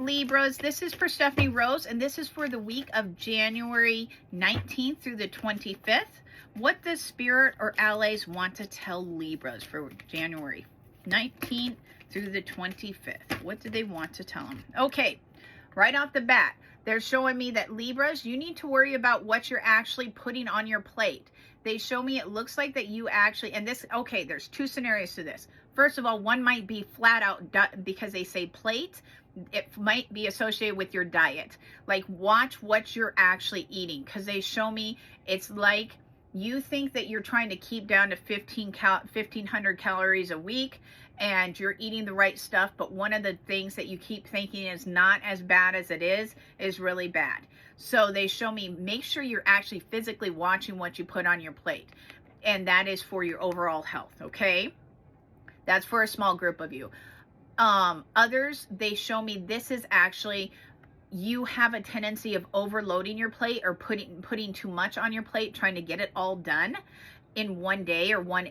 Libras, this is Perstephane Rose, and this is for the week of January 19th through the 25th. What does Spirit or allies want to tell Libras for January 19th through the 25th? What do they want to tell them? Okay, right off the bat, they're showing me that Libras, you need to worry about what you're actually putting on your plate. They show me it looks like that you actually, and this, okay, there's two scenarios to this. First of all, one might be flat out because they say plate. It might be associated with your diet. Like, watch what you're actually eating, because they show me it's like you think that you're trying to keep down to 1,500 calories a week and you're eating the right stuff, but one of the things that you keep thinking is not as bad as it is really bad. So they show me make sure you're actually physically watching what you put on your plate, and that is for your overall health, okay? That's for a small group of you. Others, they show me this is actually you have a tendency of overloading your plate or putting too much on your plate, trying to get it all done in one day or one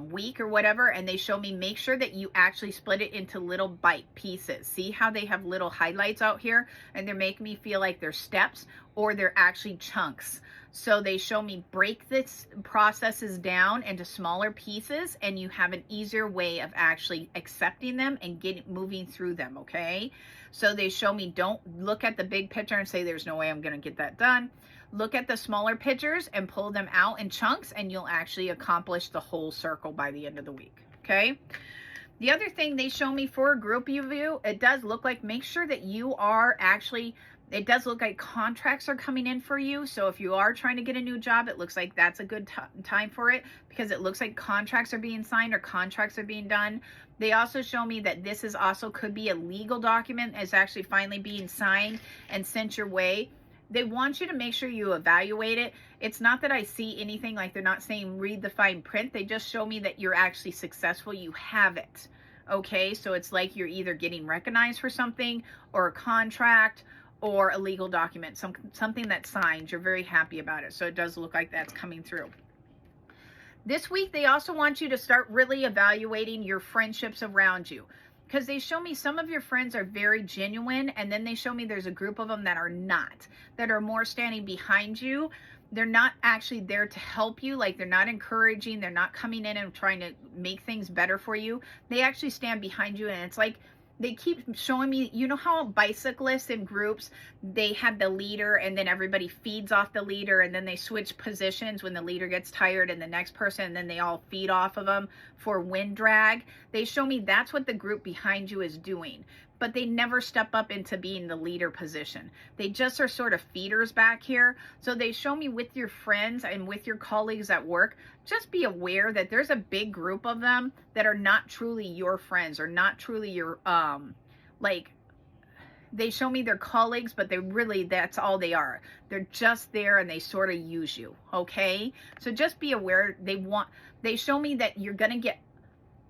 week or whatever. And they show me make sure that you actually split it into little bite pieces. See how they have little highlights out here, and they're making me feel like they're steps or they're actually chunks. So they show me break this processes down into smaller pieces, and you have an easier way of actually accepting them and moving through them, okay? So they show me don't look at the big picture and say there's no way I'm going to get that done. Look at the smaller pictures and pull them out in chunks, and you'll actually accomplish the whole circle by the end of the week, okay? The other thing they show me for a group of you, it does look like make sure that you are actually, it does look like contracts are coming in for you. So if you are trying to get a new job, it looks like that's a good time for it, because it looks like contracts are being signed or contracts are being done. They also show me that this is also could be a legal document is actually finally being signed and sent your way. They want you to make sure you evaluate it. It's not that I see anything, like they're not saying read the fine print. They just show me that you're actually successful. You have it. Okay, so it's like you're either getting recognized for something or a contract or a legal document, something that's signed. You're very happy about it. So it does look like that's coming through. This week, they also want you to start really evaluating your friendships around you, because they show me some of your friends are very genuine, and then they show me there's a group of them that are not, that are more standing behind you. They're not actually there to help you. Like, they're not encouraging. They're not coming in and trying to make things better for you. They actually stand behind you, and it's like they keep showing me, you know how bicyclists in groups, they have the leader and then everybody feeds off the leader, and then they switch positions when the leader gets tired and the next person, and then they all feed off of them for wind drag. They show me that's what the group behind you is doing, but they never step up into being the leader position. They just are sort of feeders back here. So they show me with your friends and with your colleagues at work, just be aware that there's a big group of them that are not truly your friends or not truly your, like, they show me they're colleagues, but they really, that's all they are. They're just there and they sort of use you, okay? So just be aware. They show me that you're going to get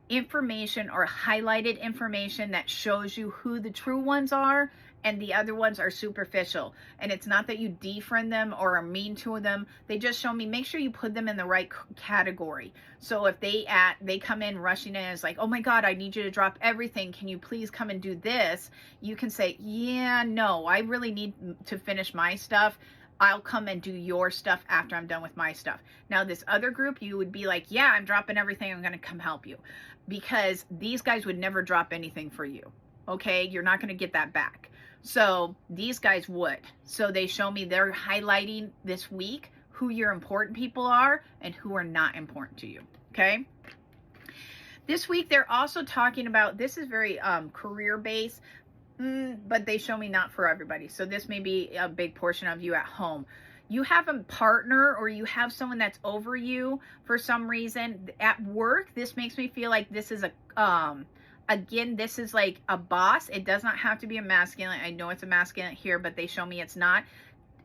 information or highlighted information that shows you who the true ones are, and the other ones are superficial. And it's not that you defriend them or are mean to them. They just show me make sure you put them in the right category. So if they come in rushing in and it's like, oh my God, I need you to drop everything, can you please come and do this? You can say, yeah, no, I really need to finish my stuff. I'll come and do your stuff after I'm done with my stuff. Now, this other group, you would be like, yeah, I'm dropping everything. I'm going to come help you, because these guys would never drop anything for you. Okay. You're not going to get that back. So these guys would. So they show me they're highlighting this week who your important people are and who are not important to you. Okay. This week, they're also talking about, this is very career based, but they show me not for everybody. So this may be a big portion of you at home. You have a partner or you have someone that's over you for some reason. At work, this makes me feel like this is again, this is like a boss. It does not have to be a masculine. I know it's a masculine here, but they show me it's not.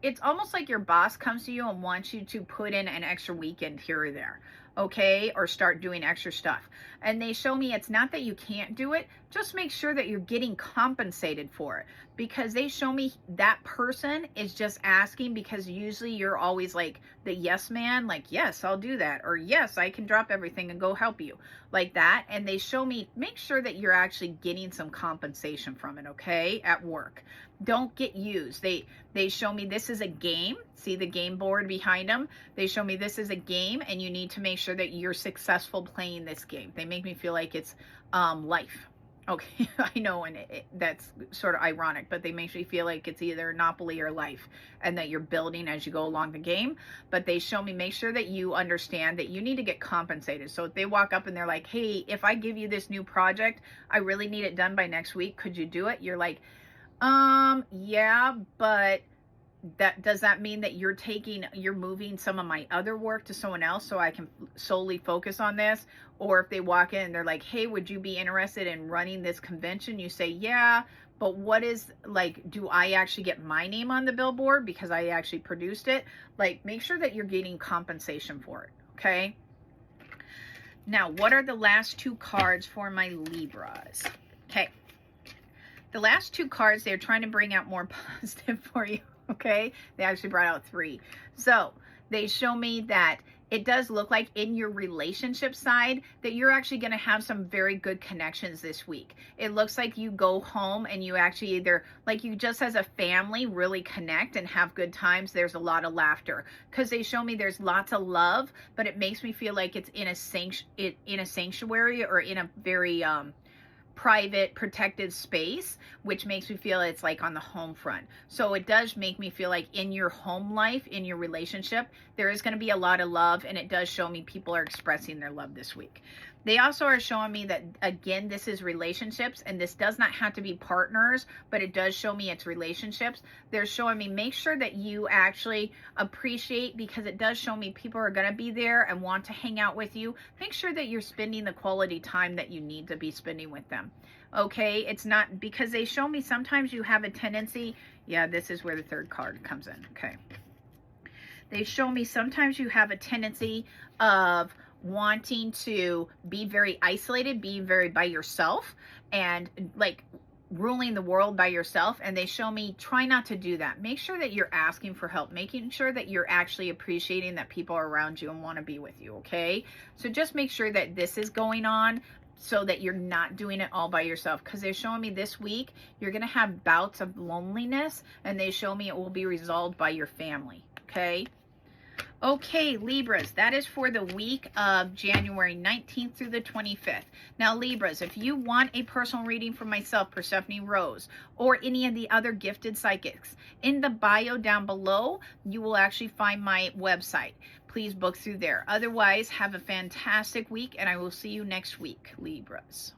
It's almost like your boss comes to you and wants you to put in an extra weekend here or there. okay, or start doing extra stuff. And they show me it's not that you can't do it, just make sure that you're getting compensated for it, because they show me that person is just asking because usually you're always like the yes man, like, yes, I'll do that, or yes, I can drop everything and go help you, like that. And they show me, make sure that you're actually getting some compensation from it, okay, at work. Don't get used. They show me this is a game. See the game board behind them? They show me this is a game, and you need to make sure that you're successful playing this game. They make me feel like it's life. Okay, I know, and that's sort of ironic, but they make me feel like it's either Monopoly or life, and that you're building as you go along the game. But they show me, make sure that you understand that you need to get compensated. So if they walk up and they're like, hey, if I give you this new project, I really need it done by next week, could you do it? You're like, yeah, but does that mean that you're moving some of my other work to someone else so I can solely focus on this? Or if they walk in and they're like, hey, would you be interested in running this convention? You say, yeah, but what is, like, do I actually get my name on the billboard because I actually produced it? Like, make sure that you're getting compensation for it, okay? Now, what are the last two cards for my Libras? Okay. The last two cards, they're trying to bring out more positive for you, okay? They actually brought out three. So they show me that it does look like in your relationship side that you're actually going to have some very good connections this week. It looks like you go home and you actually either, like, you just as a family really connect and have good times. There's a lot of laughter because they show me there's lots of love, but it makes me feel like it's in a sanctuary or in a very private, protected space, which makes me feel it's like on the home front. So it does make me feel like in your home life, in your relationship, there is going to be a lot of love, and it does show me people are expressing their love this week. They also are showing me that, again, this is relationships, and this does not have to be partners, but it does show me it's relationships. They're showing me, make sure that you actually appreciate, because it does show me people are going to be there and want to hang out with you. Make sure that you're spending the quality time that you need to be spending with them. Okay, it's not, because they show me sometimes you have a tendency, yeah, this is where the third card comes in, okay. They show me sometimes you have a tendency of wanting to be very isolated, being very by yourself, and like ruling the world by yourself. And they show me try not to do that. Make sure that you're asking for help, making sure that you're actually appreciating that people are around you and want to be with you, okay? So just make sure that this is going on so that you're not doing it all by yourself, because they're showing me this week you're going to have bouts of loneliness, and they show me it will be resolved by your family, okay? Okay, Libras, that is for the week of January 19th through the 25th. Now, Libras, if you want a personal reading from myself, Perstephane Rose, or any of the other gifted psychics, in the bio down below, you will actually find my website. Please book through there. Otherwise, have a fantastic week, and I will see you next week, Libras.